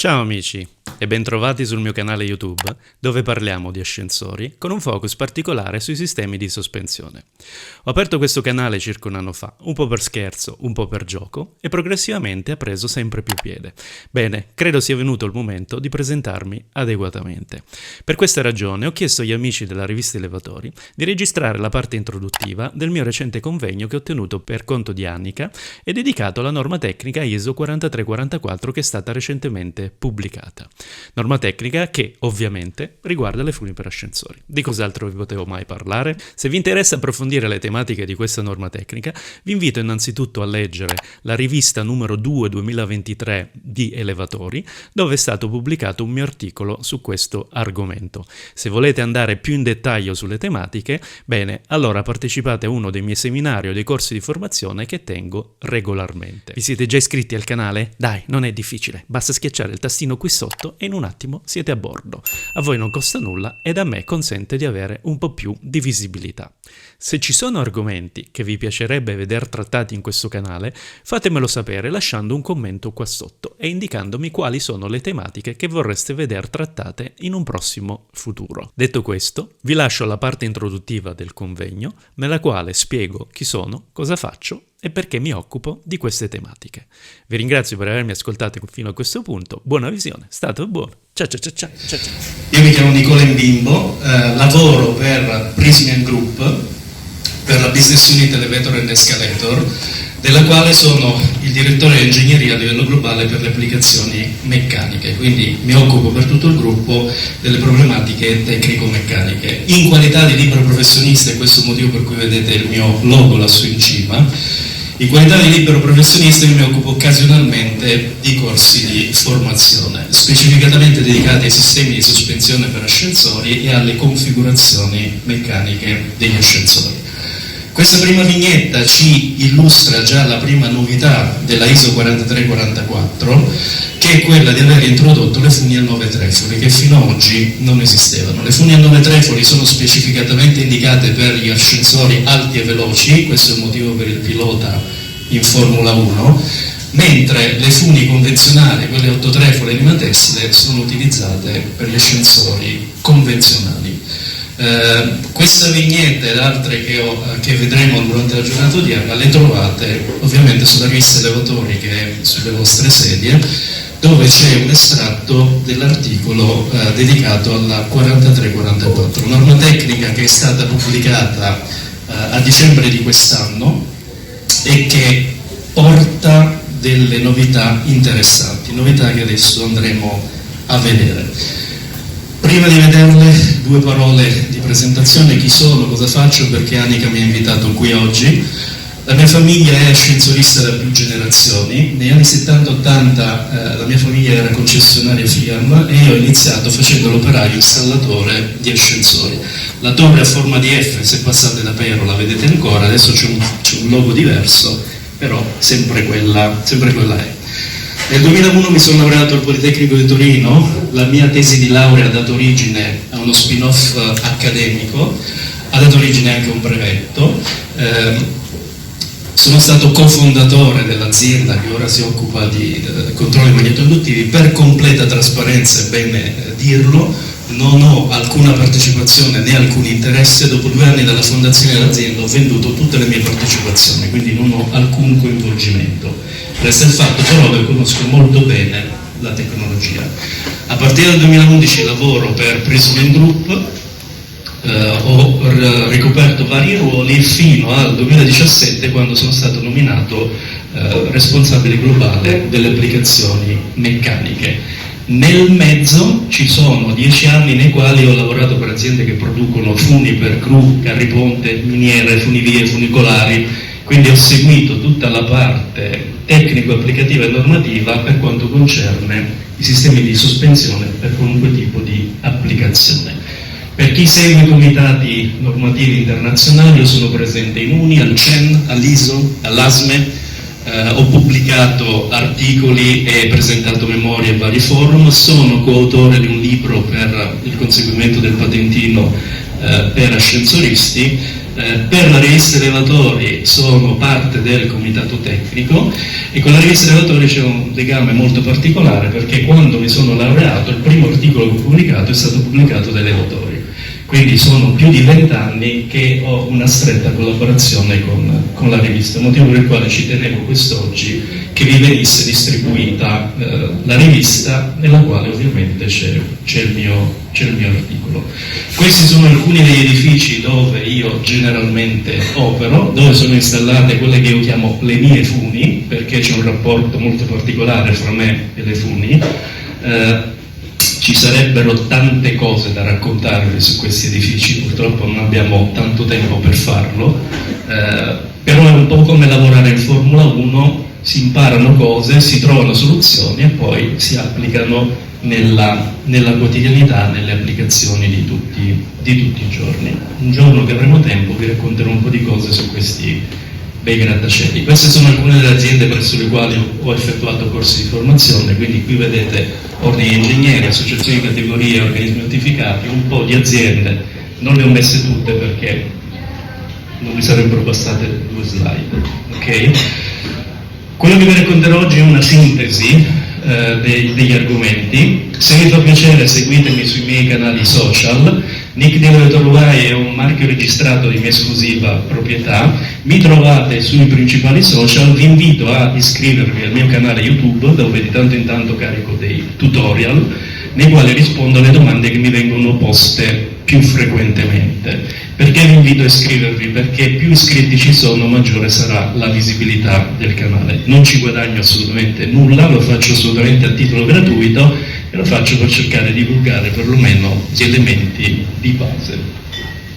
Ciao amici e bentrovati sul mio canale YouTube dove parliamo di ascensori con un focus particolare sui sistemi di sospensione. Ho aperto questo canale circa un anno fa, un po' per scherzo, un po' per gioco e progressivamente ha preso sempre più piede. Bene, credo sia venuto il momento di presentarmi adeguatamente. Per questa ragione ho chiesto agli amici della rivista Elevatori di registrare la parte introduttiva del mio recente convegno che ho tenuto per conto di Annica e dedicato alla norma tecnica ISO 4344 che è stata recentemente pubblicata. Norma tecnica che, ovviamente, riguarda le funi per ascensori. Di cos'altro vi potevo mai parlare? Se vi interessa approfondire le tematiche di questa norma tecnica, vi invito innanzitutto a leggere la rivista numero 2 2023 di Elevatori, dove è stato pubblicato un mio articolo su questo argomento. Se volete andare più in dettaglio sulle tematiche, bene, allora partecipate a uno dei miei seminari o dei corsi di formazione che tengo regolarmente. Vi siete già iscritti al canale? Dai, non è difficile, basta schiacciare il tastino qui sotto e in un attimo siete a bordo. A voi non costa nulla ed a me consente di avere un po' più di visibilità. Se ci sono argomenti che vi piacerebbe veder trattati in questo canale, fatemelo sapere lasciando un commento qua sotto e indicandomi quali sono le tematiche che vorreste veder trattate in un prossimo futuro. Detto questo, vi lascio la parte introduttiva del convegno, nella quale spiego chi sono, cosa faccio e perché mi occupo di queste tematiche. Vi ringrazio per avermi ascoltato fino a questo punto, buona visione, state buono. Ciao ciao ciao ciao ciao. Io mi chiamo Nicola Imbimbo, lavoro per Prysmian Group, per la business unit Elevator and Escalator, della quale sono il direttore di ingegneria a livello globale per le applicazioni meccaniche, quindi mi occupo per tutto il gruppo delle problematiche tecnico-meccaniche. In qualità di libero professionista, e questo è il motivo per cui vedete il mio logo lassù in cima, in qualità di libero professionista io mi occupo occasionalmente di corsi di formazione, specificatamente dedicati ai sistemi di sospensione per ascensori e alle configurazioni meccaniche degli ascensori. Questa prima vignetta ci illustra già la prima novità della ISO 4344, che è quella di aver introdotto le funi a 9 trefoli, che fino ad oggi non esistevano. Le funi a 9 trefoli sono specificatamente indicate per gli ascensori alti e veloci, questo è il motivo per il pilota in Formula 1, mentre le funi convenzionali, quelle a 8 trefoli di Matesle, sono utilizzate per gli ascensori convenzionali. Questa vignetta ed altre che vedremo durante la giornata odierna le trovate ovviamente sulla rivista Elevatori, che è sulle vostre sedie, dove c'è un estratto dell'articolo dedicato alla 4344, norma tecnica che è stata pubblicata a dicembre di quest'anno e che porta delle novità interessanti, novità che adesso andremo a vedere. Prima di vederle, due parole di presentazione: chi sono, cosa faccio, perché Annica mi ha invitato qui oggi. La mia famiglia è ascensorista da più generazioni. Negli anni 70-80 la mia famiglia era concessionaria FIAM e io ho iniziato facendo l'operaio installatore di ascensori. La torre a forma di F, se passate da Pero la vedete ancora, adesso c'è un logo diverso, però sempre quella è. Nel 2001 mi sono laureato al Politecnico di Torino, la mia tesi di laurea ha dato origine a uno spin-off accademico, ha dato origine anche a un brevetto. Sono stato cofondatore dell'azienda che ora si occupa di controlli magnetonduttivi. Per completa trasparenza, è bene dirlo, non ho alcuna partecipazione né alcun interesse. Dopo 2 anni dalla fondazione dell'azienda ho venduto tutte le mie partecipazioni, quindi non ho alcun coinvolgimento. Resta il fatto però che conosco molto bene la tecnologia. A partire dal 2011 lavoro per Prysmian Group, ho ricoperto vari ruoli fino al 2017, quando sono stato nominato responsabile globale delle applicazioni meccaniche. Nel mezzo ci sono 10 anni nei quali ho lavorato per aziende che producono funi per gru, carri ponte, miniere, funivie, funicolari, quindi ho seguito tutta la parte tecnico-applicativa e normativa per quanto concerne i sistemi di sospensione per qualunque tipo di applicazione. Per chi segue i comitati normativi internazionali, io sono presente in UNI, al CEN, all'ISO, all'ASME, ho pubblicato articoli e presentato memorie a vari forum, sono coautore di un libro per il conseguimento del patentino per ascensoristi. Per la rivista Relatori sono parte del comitato tecnico e con la rivista Relatori c'è un legame molto particolare, perché quando mi sono laureato il primo articolo che ho pubblicato è stato pubblicato dai Relatori. Quindi sono più di 20 anni che ho una stretta collaborazione con la rivista, motivo per il quale ci tenevo quest'oggi che vi venisse distribuita la rivista, nella quale ovviamente c'è il mio articolo. Questi sono alcuni degli edifici dove io generalmente opero, dove sono installate quelle che io chiamo le mie funi, perché c'è un rapporto molto particolare fra me e le funi. Ci sarebbero tante cose da raccontarvi su questi edifici, purtroppo non abbiamo tanto tempo per farlo, però è un po' come lavorare in Formula 1, si imparano cose, si trovano soluzioni e poi si applicano nella quotidianità, nelle applicazioni di tutti i giorni. Un giorno che avremo tempo vi racconterò un po' di cose su questi bei grattacieli. Queste sono alcune delle aziende presso le quali ho effettuato corsi di formazione, quindi qui vedete ordini di ingegneri, associazioni di categorie, organismi notificati, un po' di aziende, non le ho messe tutte perché non mi sarebbero bastate 2 slide. Okay? Quello che vi racconterò oggi è una sintesi degli argomenti. Se vi fa piacere seguitemi sui miei canali social. Nick di Levetorway è un marchio registrato di mia esclusiva proprietà, mi trovate sui principali social, vi invito a iscrivervi al mio canale YouTube dove di tanto in tanto carico dei tutorial nei quali rispondo alle domande che mi vengono poste più frequentemente. Perché vi invito a iscrivervi? Perché più iscritti ci sono, maggiore sarà la visibilità del canale. Non ci guadagno assolutamente nulla, lo faccio assolutamente a titolo gratuito e lo faccio per cercare di divulgare perlomeno gli elementi di base.